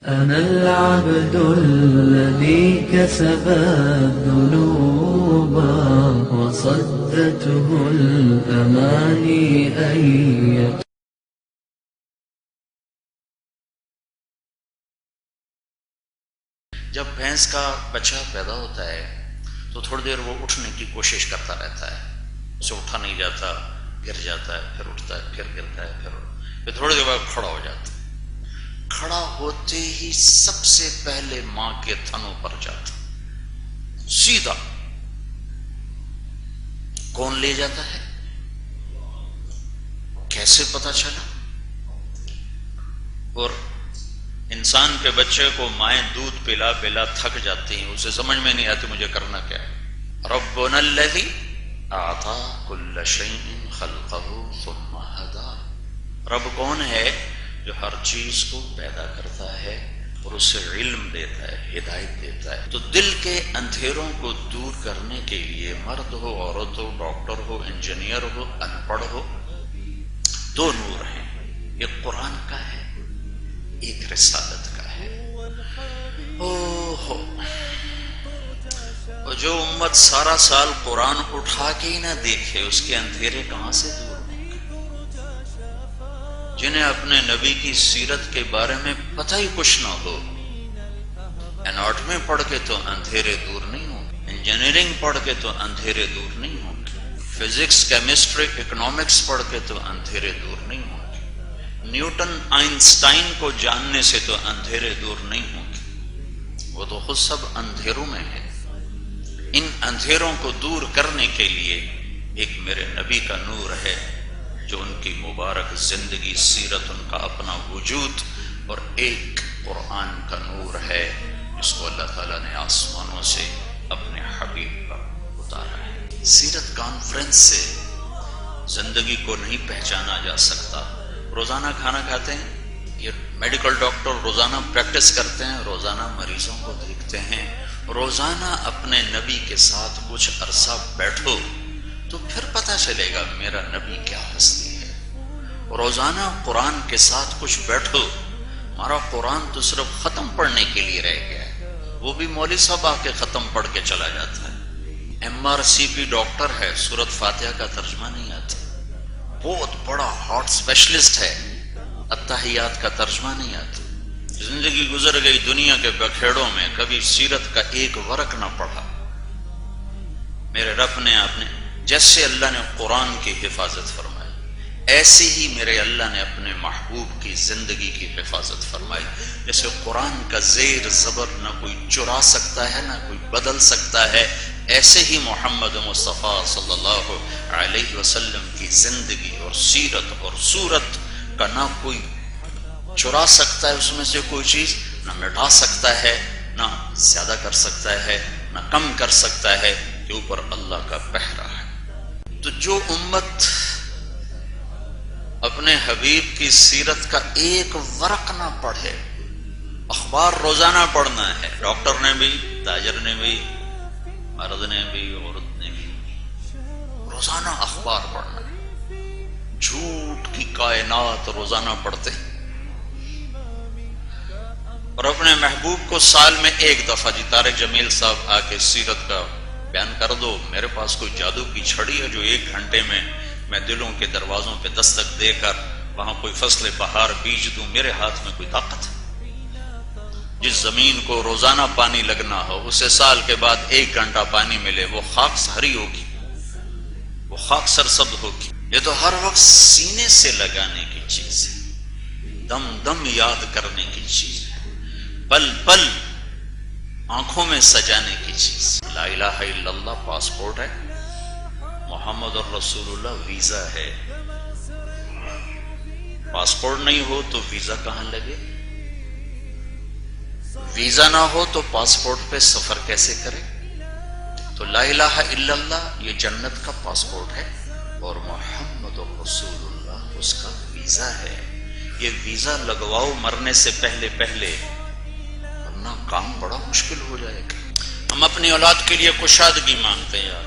أنا العبد الذي كسب الذنوب وصدته الأماني أن جب بھینس کا بچہ پیدا ہوتا ہے تو تھوڑی دیر وہ اٹھنے کی کوشش کرتا رہتا ہے، اسے اٹھا نہیں جاتا، گر جاتا ہے، پھر اٹھتا ہے، پھر گرتا ہے، پھر تھوڑی دیر بعد کھڑا ہو جاتا ہے۔ کھڑا ہوتے ہی سب سے پہلے ماں کے تھنوں پر جاتا، سیدھا۔ کون لے جاتا ہے؟ کیسے پتا چلا؟ اور انسان کے بچے کو مائیں دودھ پلا پلا تھک جاتی ہیں، اسے سمجھ میں نہیں آتی مجھے کرنا کیا ہے۔ ربنا الذی اعطى كل شیء خلقہ ثم ہدی۔ رب کون ہے؟ جو ہر چیز کو پیدا کرتا ہے اور اسے علم دیتا ہے، ہدایت دیتا ہے۔ تو دل کے اندھیروں کو دور کرنے کے لیے مرد ہو، عورت ہو، ڈاکٹر ہو، انجینئر ہو، ان پڑھ ہو، دو نور ہیں، ایک قرآن کا ہے، ایک رسالت کا ہے۔ اور جو امت سارا سال قرآن اٹھا کے ہی نہ دیکھے، اس کے اندھیرے کہاں سے دور ہوں گے؟ جنہیں اپنے نبی کی سیرت کے بارے میں پتہ ہی کچھ نہ ہو، اناٹمی پڑھ کے تو اندھیرے دور نہیں ہوں گے، انجینئرنگ پڑھ کے تو اندھیرے دور نہیں ہوں گے، فزکس، کیمسٹری، اکنامکس پڑھ کے تو اندھیرے دور نہیں ہوں گے، نیوٹن، آئنسٹائن کو جاننے سے تو اندھیرے دور نہیں ہوں گے، وہ تو خود سب اندھیروں میں ہیں۔ ان اندھیروں کو دور کرنے کے لیے ایک میرے نبی کا نور ہے، جو ان کی مبارک زندگی، سیرت، ان کا اپنا وجود، اور ایک قرآن کا نور ہے جس کو اللہ تعالیٰ نے آسمانوں سے اپنے حبیب پر اتارا ہے۔ سیرت کانفرنس سے زندگی کو نہیں پہچانا جا سکتا۔ روزانہ کھانا کھاتے ہیں، یہ میڈیکل ڈاکٹر روزانہ پریکٹس کرتے ہیں، روزانہ مریضوں کو دیکھتے ہیں، روزانہ اپنے نبی کے ساتھ کچھ عرصہ بیٹھو تو پھر پتہ چلے گا میرا نبی کیا ہستی ہے۔ روزانہ قرآن کے ساتھ کچھ بیٹھو، ہمارا قرآن تو صرف ختم پڑھنے کے لیے رہ گیا ہے، وہ بھی مولوی صاحب آ کے ختم پڑھ کے چلا جاتا ہے۔ MRCP ڈاکٹر ہے، سورۃ فاتحہ کا ترجمہ نہیں آتا، بہت بڑا ہارٹ اسپیشلسٹ ہے، اتحیات کا ترجمہ نہیں آتا، زندگی گزر گئی دنیا کے بکھیڑوں میں، کبھی سیرت کا ایک ورق نہ پڑھا۔ میرے رب نے آپ نے جیسے اللہ نے قرآن کی حفاظت فرمائی، ایسے ہی میرے اللہ نے اپنے محبوب کی زندگی کی حفاظت فرمائی۔ جیسے قرآن کا زیر زبر نہ کوئی چرا سکتا ہے، نہ کوئی بدل سکتا ہے، ایسے ہی محمد مصطفیٰ صلی اللہ علیہ وسلم کی زندگی اور سیرت اور صورت کا نہ کوئی چرا سکتا ہے، اس میں سے کوئی چیز نہ مٹا سکتا ہے، نہ زیادہ کر سکتا ہے، نہ کم کر سکتا ہے، کہ اوپر اللہ کا پہرا ہے۔ تو جو امت اپنے حبیب کی سیرت کا ایک ورق نہ پڑھے، اخبار روزانہ پڑھنا ہے، ڈاکٹر نے بھی، تاجر نے بھی، مرد نے بھی، عورت نے بھی، روزانہ اخبار پڑھنا ہے، جھوٹ کی کائنات روزانہ پڑھتے ہیں، اور اپنے محبوب کو سال میں ایک دفعہ، جی طارق جمیل صاحب آ کے سیرت کا بیان کر دو، میرے پاس کوئی جادو کی چھڑی ہے جو 1 گھنٹے میں دلوں کے دروازوں پہ دستک دے کر وہاں کوئی فصل بہار بیج دوں، میرے ہاتھ میں کوئی طاقت ہے؟ جس زمین کو روزانہ پانی لگنا ہو، اسے سال کے بعد 1 گھنٹہ پانی ملے، وہ خاک ہری ہوگی، وہ خاک سرسبز ہوگی۔ یہ تو ہر وقت سینے سے لگانے کی چیز ہے، دم دم یاد کرنے کی چیز ہے، پل پل آنکھوں میں سجانے کی چیز۔ لا الہ الا اللہ پاسپورٹ ہے، محمد الرسول اللہ ویزا ہے۔ پاسپورٹ نہیں ہو تو ویزا کہاں لگے؟ ویزا نہ ہو تو پاسپورٹ پہ سفر کیسے کرے؟ تو لا الہ الا اللہ یہ جنت کا پاسپورٹ ہے، اور محمد الرسول اللہ اس کا ویزا ہے۔ یہ ویزا لگواؤ مرنے سے پہلے پہلے، ورنہ کام بڑا مشکل ہو جائے گا۔ ہم اپنی اولاد کے لیے کشادگی مانگتے ہیں، یا اللہ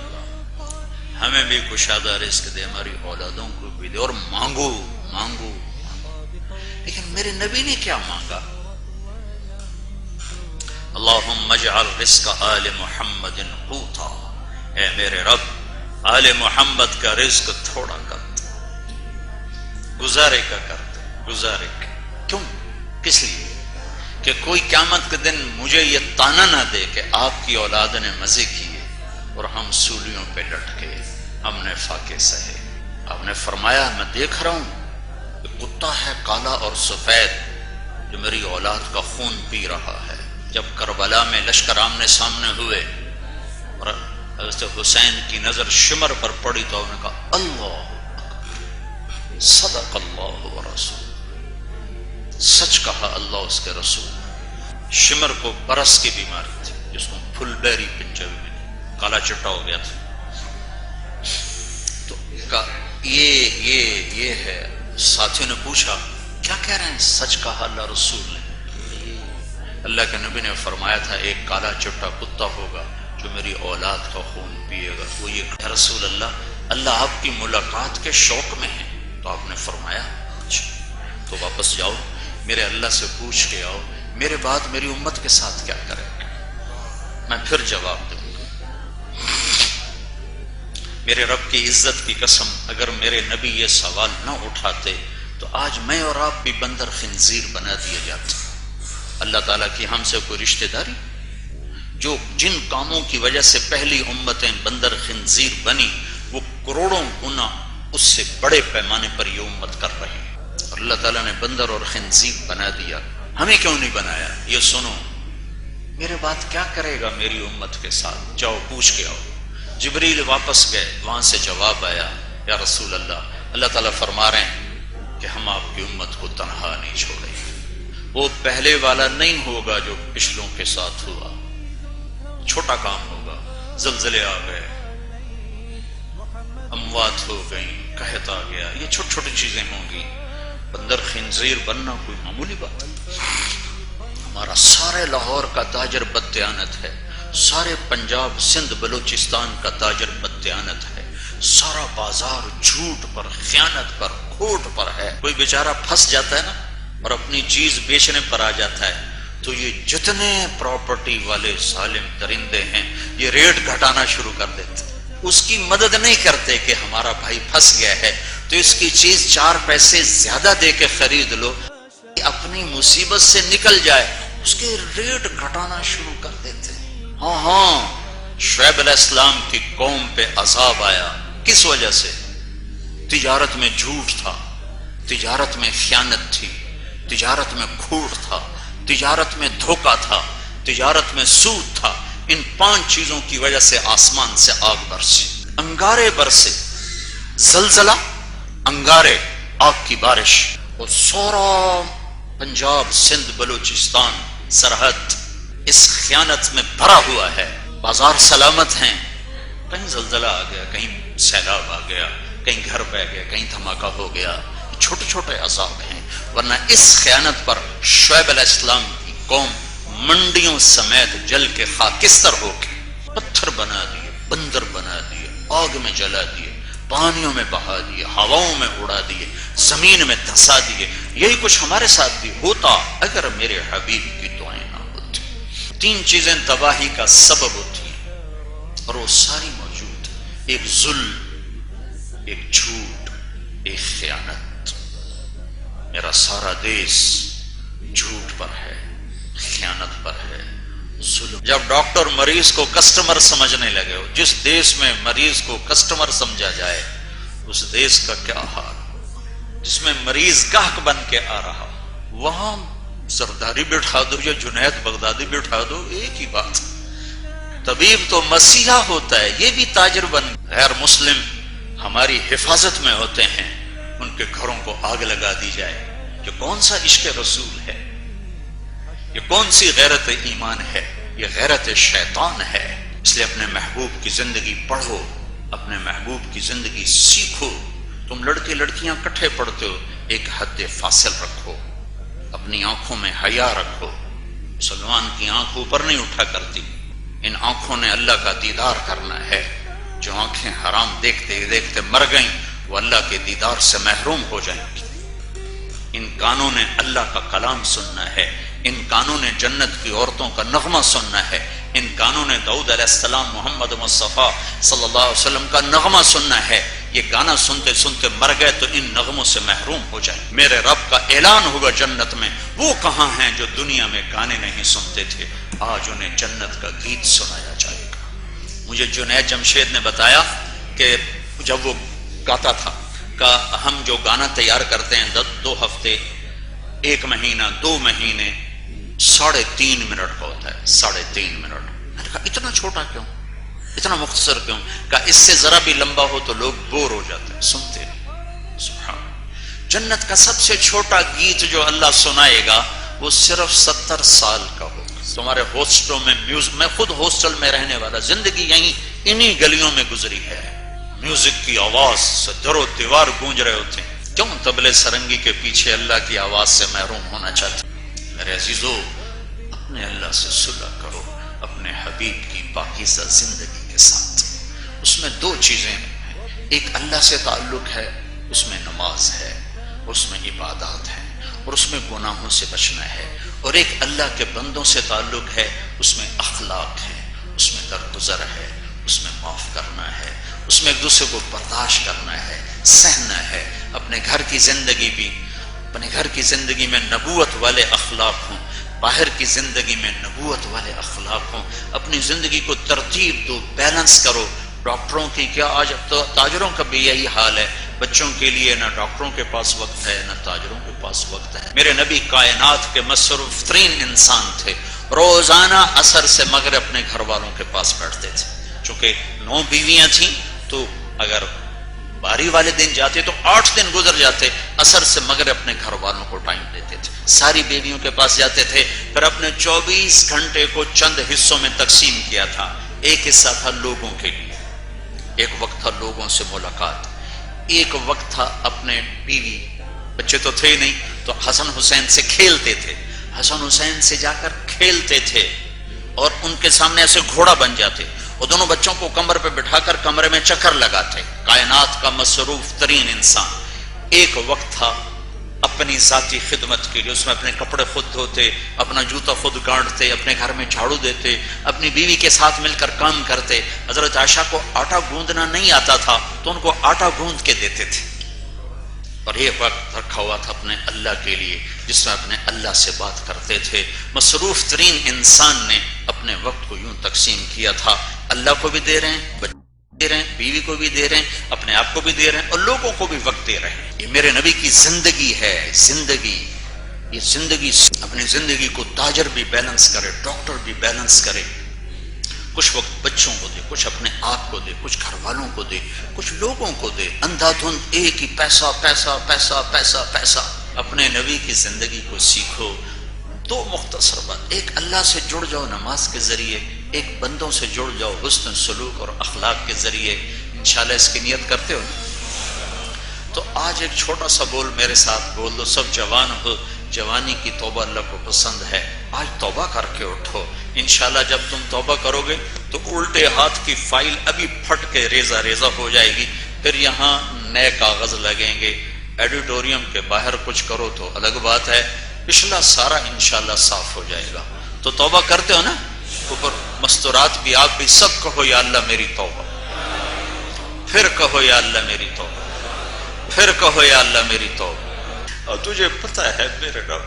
ہمیں بھی کشادہ رزق دے، ہماری اولادوں کو بھی دے، اور مانگو مانگو مانگو۔ لیکن میرے نبی نے کیا مانگا؟ اللہم اجعل رزق آل محمد قوتا، اے میرے رب آل محمد کا رزق تھوڑا کر دے، گزارے کا کر دے، گزارے کا۔ کیوں؟ کس لیے کہ کوئی قیامت کے دن مجھے یہ تانا نہ دے کہ آپ کی اولاد نے مزے کیے اور ہم سولیوں پہ لٹکے، ہم نے فاقے سہے۔ آپ نے فرمایا میں دیکھ رہا ہوں کہ کتا ہے کالا اور سفید جو میری اولاد کا خون پی رہا ہے۔ جب کربلا میں لشکر آمنے سامنے ہوئے اور حضرت حسین کی نظر شمر پر پڑی تو انہوں نے کہا اللہ اکبر، صدق اللہ ورسول، سچ کہا اللہ اس کے رسول۔ شمر کو برس کی بیماری تھی جس کو پھل بیری پنجابی میں کالا چٹا ہو گیا تھا۔ تو یہ ہے۔ ساتھیوں نے پوچھا کیا کہہ رہے ہیں؟ سچ کہا اللہ رسول نے۔ اللہ کے نبی نے فرمایا تھا ایک کالا چٹا کتا ہوگا جو میری اولاد کا خون پیے گا۔ وہ یہ کہ رسول اللہ آپ کی ملاقات کے شوق میں ہے۔ تو آپ نے فرمایا اچھا تو واپس جاؤ، میرے اللہ سے پوچھ کے آؤ میرے بعد میری امت کے ساتھ کیا کرے گا، میں پھر جواب دوں گا۔ میرے رب کی عزت کی قسم اگر میرے نبی یہ سوال نہ اٹھاتے تو آج میں اور آپ بھی بندر خنزیر بنا دیے جاتے۔ اللہ تعالیٰ کی ہم سے کوئی رشتہ داری؟ جو جن کاموں کی وجہ سے پہلی امتیں بندر خنزیر بنی وہ کروڑوں گنا اس سے بڑے پیمانے پر یہ امت کر رہی ہے، اور اللہ تعالیٰ نے بندر اور خنزیر بنا دیا، ہمیں کیوں نہیں بنایا؟ یہ سنو میرے بات کیا کرے گا میری امت کے ساتھ، جاؤ پوچھ کے آؤ۔ جبریل واپس گئے، وہاں سے جواب آیا یا رسول اللہ تعالیٰ فرما رہے ہیں کہ ہم آپ کی امت کو تنہا نہیں چھوڑیں گے۔ وہ پہلے والا نہیں ہوگا جو پچھلوں کے ساتھ ہوا، چھوٹا کام ہوگا، زلزلے آ گئے، اموات ہو گئیں، قحط آ گیا، یہ چھوٹی چھوٹی چیزیں ہوں گی۔ بندر خنزیر بننا کوئی معمولی بات ہے۔ ہمارا سارے لاہور کا تاجر بددیانت ہے، سارے پنجاب سندھ بلوچستان کا تاجر بددیانت ہے، سارا بازار جھوٹ پر، خیانت پر، کھوٹ پر ہے۔ کوئی بیچارہ پھنس جاتا ہے نا اور اپنی چیز بیچنے پر آ جاتا ہے تو یہ جتنے پراپرٹی والے ظالم درندے ہیں یہ ریٹ گھٹانا شروع کر دیتے، اس کی مدد نہیں کرتے کہ ہمارا بھائی پھنس گیا ہے تو اس کی چیز 4 پیسے زیادہ دے کے خرید لو، اپنی مصیبت سے نکل جائے، اس کے ریٹ گھٹانا شروع کر دیتے۔ ہاں شعیب علیہ السلام کی قوم پہ عذاب آیا، کس وجہ سے؟ تجارت میں جھوٹ تھا، تجارت میں خیانت تھی، تجارت میں کھوٹ تھا، تجارت میں دھوکہ تھا، تجارت میں سود تھا۔ ان 5 چیزوں کی وجہ سے آسمان سے آگ برسی، انگارے برسے، زلزلہ، انگارے، آگ کی بارش، اور سورا پنجاب سندھ بلوچستان سرحد اس خیانت میں بھرا ہوا ہے۔ بازار سلامت ہیں، کہیں زلزلہ آ گیا، کہیں سیلاب آ گیا، کہیں گھر بہ گیا، کہیں دھماکہ ہو گیا، چھوٹے چھوٹے عذاب ہیں۔ ورنہ اس خیانت پر شعیب علیہ السلام کی قوم منڈیوں سمیت جل کے خاکستر ہو کے پتھر بنا دیے، بندر بنا دیے، آگ میں جلا دیے، پانیوں میں بہا دیے، ہواؤں میں اڑا دیے، زمین میں دھسا دیے۔ یہی کچھ ہمارے ساتھ بھی ہوتا اگر میرے حبیب کی دعائیں نہ ہوتی۔ 3 چیزیں تباہی کا سبب ہوتی ہیں اور وہ ساری موجود ہیں، ایک ظلم، ایک جھوٹ، ایک خیانت۔ میرا سارا دیس جھوٹ پر ہے، خیانت پر ہے، ظلم۔ جب ڈاکٹر مریض کو کسٹمر سمجھنے لگے ہو، جس دیس میں مریض کو کسٹمر سمجھا جائے اس دیس کا کیا حال، جس میں مریض گاہک بن کے آ رہا، وہاں زرداری بٹھا دو یا جنید بغدادی بٹھا دو، ایک ہی بات۔ طبیب تو مسیحا ہوتا ہے، یہ بھی تاجر بن۔ غیر مسلم ہماری حفاظت میں ہوتے ہیں، ان کے گھروں کو آگ لگا دی جائے۔ یہ کون سا عشق رسول ہے؟ یہ کون سی غیرت ایمان ہے؟ یہ غیرت شیطان ہے۔ اس لیے اپنے محبوب کی زندگی پڑھو، اپنے محبوب کی زندگی سیکھو۔ تم لڑکے لڑکیاں کٹھے پڑھتے ہو، ایک حد فاصل رکھو، اپنی آنکھوں میں حیا رکھو۔ مسلمان کی آنکھ اوپر نہیں اٹھا کرتی، ان آنکھوں نے اللہ کا دیدار کرنا ہے۔ جو آنکھیں حرام دیکھتے دیکھتے مر گئیں وہ اللہ کے دیدار سے محروم ہو جائیں گی۔ ان کانوں نے اللہ کا کلام سننا ہے، ان کانوں نے جنت کی عورتوں کا نغمہ سننا ہے، ان کانوں نے داؤد علیہ السلام محمد مصطفیٰ صلی اللہ علیہ وسلم کا نغمہ سننا ہے۔ یہ گانا سنتے سنتے مر گئے تو ان نغموں سے محروم ہو جائیں۔ میرے رب کا اعلان ہوگا جنت میں، وہ کہاں ہیں جو دنیا میں گانے نہیں سنتے تھے، آج انہیں جنت کا گیت سنایا جائے گا۔ مجھے جنید جمشید نے بتایا کہ جب وہ گاتا تھا کہ ہم جو گانا تیار کرتے ہیں 2 ہفتے، 1 مہینہ، 2 مہینے، 3.5 منٹ کا ہوتا ہے، 3.5 منٹ۔ میں نے کہا اتنا چھوٹا کیوں، اتنا مختصر کیوں؟ کہ اس سے ذرا بھی لمبا ہو تو لوگ بور ہو جاتے ہیں، سنتے نہیں۔ سبحان اللہ۔ جنت کا سب سے چھوٹا گیت جو اللہ سنائے گا وہ صرف 70 سال کا ہوگا۔ تمہارے ہاسٹلوں میں میں خود ہاسٹل میں رہنے والا، زندگی یہیں انہی گلیوں میں گزری ہے، میوزک کی آواز سے در و دیوار گونج رہے ہوتے ہیں، کیوں طبلے سرنگی کے پیچھے اللہ کی آواز سے محروم ہونا چاہتے ہیں؟ میرے عزیزو، اپنے اللہ سے صلح کرو اپنے حبیب کی پاکیزہ زندگی کے ساتھ۔ اس میں 2 چیزیں ہیں، ایک اللہ سے تعلق ہے، اس میں نماز ہے، اس میں عبادات ہے اور اس میں گناہوں سے بچنا ہے، اور ایک اللہ کے بندوں سے تعلق ہے، اس میں اخلاق ہے، اس میں درگزر ہے، اس میں معاف کرنا ہے، اس میں ایک دوسرے کو برداشت کرنا ہے، سہنا ہے۔ اپنے گھر کی زندگی بھی، اپنے گھر کی زندگی میں نبوت والے اخلاق ہوں، باہر کی زندگی میں نبوت والے اخلاق ہوں۔ اپنی زندگی کو ترتیب دو، بیلنس کرو۔ ڈاکٹروں کی کیا، آج تو تاجروں کا بھی یہی حال ہے، بچوں کے لیے نہ ڈاکٹروں کے پاس وقت ہے نہ تاجروں کے پاس وقت ہے۔ میرے نبی کائنات کے مصروف ترین انسان تھے، روزانہ عصر سے مغرب اپنے گھر والوں کے پاس بیٹھتے تھے۔ چونکہ 9 بیویاں تھیں تو اگر باری والے دن جاتے تو 8 دن گزر جاتے، عصر سے مغرب اپنے گھر والوں کو ٹائم دیتے تھے، ساری بیویوں کے پاس جاتے تھے، پھر اپنے 24 گھنٹے کو چند حصوں میں تقسیم کیا تھا۔ ایک حصہ تھا لوگوں کے لیے، ایک وقت تھا لوگوں سے ملاقات، ایک وقت تھا اپنے بیوی، بچے تو تھے ہی نہیں تو حسن حسین سے کھیلتے تھے، حسن حسین سے جا کر کھیلتے تھے اور ان کے سامنے ایسے گھوڑا بن جاتے اور دونوں بچوں کو کمر پہ بٹھا کر کمرے میں چکر لگاتے۔ کائنات کا مصروف ترین انسان۔ ایک وقت تھا اپنی ذاتی خدمت کے لیے، اس میں اپنے کپڑے خود دھوتے، اپنا جوتا خود گانٹتے، اپنے گھر میں جھاڑو دیتے، اپنی بیوی کے ساتھ مل کر کام کرتے۔ حضرت عائشہ کو آٹا گوندنا نہیں آتا تھا تو ان کو آٹا گوند کے دیتے تھے۔ اور ایک وقت رکھا ہوا تھا اپنے اللہ کے لیے جس میں اپنے اللہ سے بات کرتے تھے۔ مصروف ترین انسان نے اپنے وقت کو یوں تقسیم کیا تھا، اللہ کو بھی دے رہے ہیں، بچے دے رہے ہیں، بیوی کو بھی دے رہے ہیں، اپنے آپ کو بھی دے رہے ہیں اور لوگوں کو بھی وقت دے رہے ہیں۔ یہ میرے نبی کی زندگی ہے، زندگی، یہ زندگی۔ اپنی زندگی کو تاجر بھی بیلنس کرے، ڈاکٹر بھی بیلنس کرے، کچھ وقت بچوں کو دے، کچھ اپنے آپ کو دے، کچھ گھر والوں کو دے، کچھ لوگوں کو دے۔ اندھا دھند ایک ہی پیسہ پیسہ پیسہ پیسہ پیسہ۔ اپنے نبی کی زندگی کو سیکھو۔ 2 مختصر بات، ایک اللہ سے جڑ جاؤ نماز کے ذریعے، ایک بندوں سے جڑ جاؤ حسن سلوک اور اخلاق کے ذریعے۔ انشاءاللہ اس کی نیت کرتے ہو تو آج ایک چھوٹا سا بول میرے ساتھ بول دو۔ سب جوان ہو، جوانی کی توبہ اللہ کو پسند ہے، آج توبہ کر کے اٹھو۔ انشاءاللہ جب تم توبہ کرو گے تو الٹے ہاتھ کی فائل ابھی پھٹ کے ریزہ ریزہ ہو جائے گی، پھر یہاں نئے کاغذ لگیں گے۔ ایڈیٹوریم کے باہر کچھ کرو تو الگ بات ہے، پچھلا سارا انشاءاللہ صاف ہو جائے گا۔ تو توبہ کرتے ہو نا، اوپر مستورات بھی، آپ بھی، سب کہو یا اللہ میری توبہ، پھر کہو یا اللہ میری توبہ، پھر کہو یا اللہ میری توبہ۔ اور تجھے پتہ ہے میرے رب،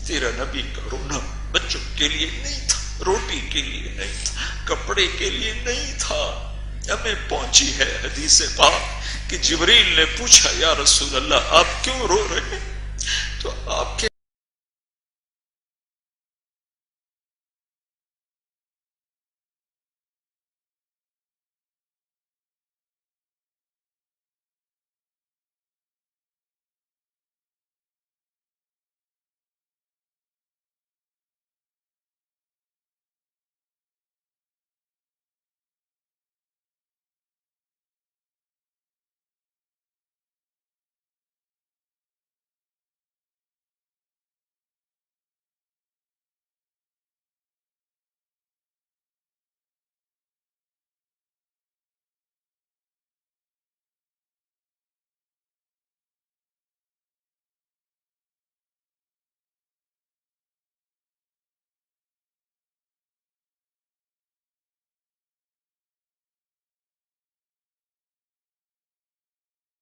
تیرا نبی کا رونا بچوں کے لیے نہیں تھا، روٹی کے لیے نہیں تھا، کپڑے کے لیے نہیں تھا۔ ہمیں پہنچی ہے حدیث پاک کہ جبریل نے پوچھا یا رسول اللہ آپ کیوں رو رہے ہیں؟ تو آپ کے